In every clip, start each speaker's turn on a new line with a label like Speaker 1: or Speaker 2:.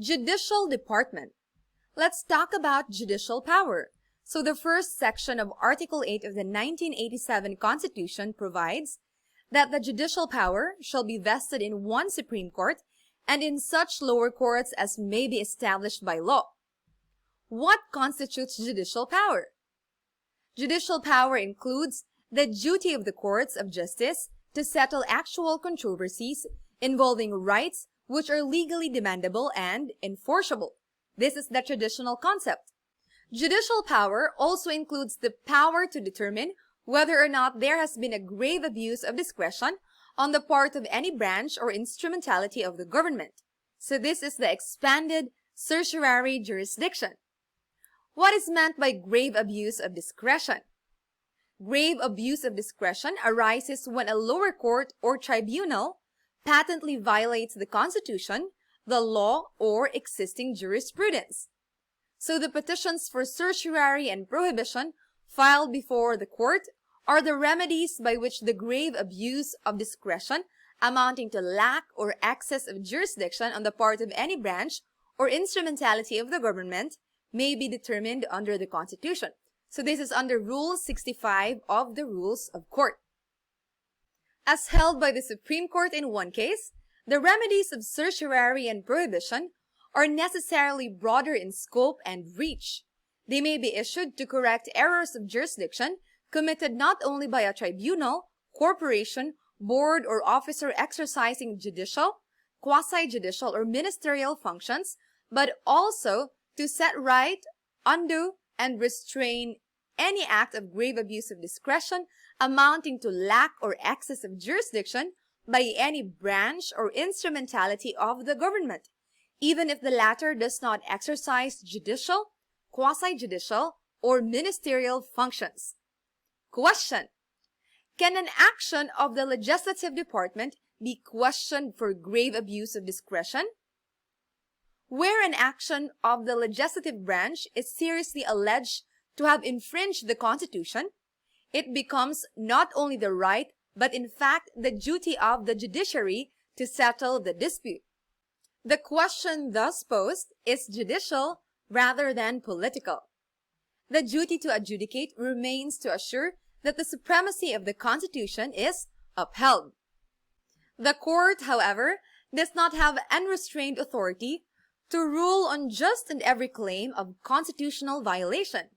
Speaker 1: Judicial Department. Let's talk about judicial power. So the first section of Article 8 of the 1987 Constitution provides that the judicial power shall be vested in one Supreme Court and in such lower courts as may be established by law. What constitutes judicial power? Judicial power includes the duty of the courts of justice to settle actual controversies involving rights which are legally demandable and enforceable. This is the traditional concept. Judicial power also includes the power to determine whether or not there has been a grave abuse of discretion on the part of any branch or instrumentality of the government. So this is the expanded certiorari jurisdiction. What is meant by grave abuse of discretion? Grave abuse of discretion arises when a lower court or tribunal patently violates the Constitution, the law, or existing jurisprudence. So the petitions for certiorari and prohibition filed before the court are the remedies by which the grave abuse of discretion amounting to lack or excess of jurisdiction on the part of any branch or instrumentality of the government may be determined under the Constitution. So this is under Rule 65 of the Rules of Court. As held by the Supreme Court in one case, the remedies of certiorari and prohibition are necessarily broader in scope and reach. They may be issued to correct errors of jurisdiction committed not only by a tribunal, corporation, board, or officer exercising judicial, quasi-judicial, or ministerial functions, but also to set right, undo, and restrain any act of grave abuse of discretion amounting to lack or excess of jurisdiction by any branch or instrumentality of the government, even if the latter does not exercise judicial, quasi-judicial, or ministerial functions. Question: can an action of the legislative department be questioned for grave abuse of discretion? Where an action of the legislative branch is seriously alleged to have infringed the Constitution, it becomes not only the right, but in fact the duty of the judiciary to settle the dispute. The question thus posed is judicial rather than political. The duty to adjudicate remains to assure that the supremacy of the Constitution is upheld. The court, however, does not have unrestrained authority to rule on just and every claim of constitutional violation.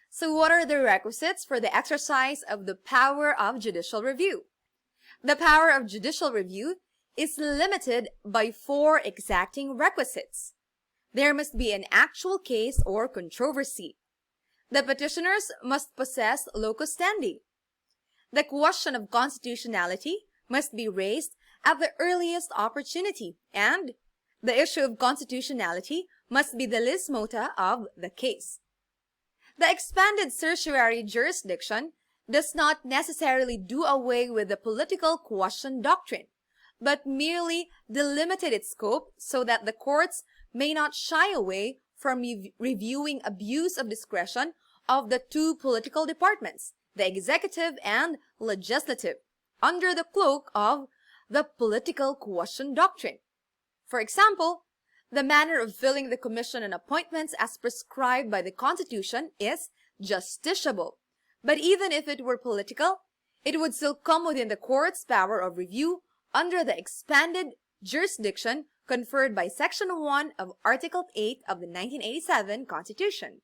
Speaker 1: So what are the requisites for the exercise of the power of judicial review? The power of judicial review is limited by 4 exacting requisites. There must be an actual case or controversy. The petitioners must possess locus standi. The question of constitutionality must be raised at the earliest opportunity, and the issue of constitutionality must be the lis mota of the case. The expanded certiorari jurisdiction does not necessarily do away with the political question doctrine, but merely delimited its scope so that the courts may not shy away from reviewing abuse of discretion of the 2 political departments, the executive and legislative, under the cloak of the political question doctrine. For example, the manner of filling the commission and appointments as prescribed by the Constitution is justiciable. But even if it were political, it would still come within the court's power of review under the expanded jurisdiction conferred by Section 1 of Article 8 of the 1987 Constitution.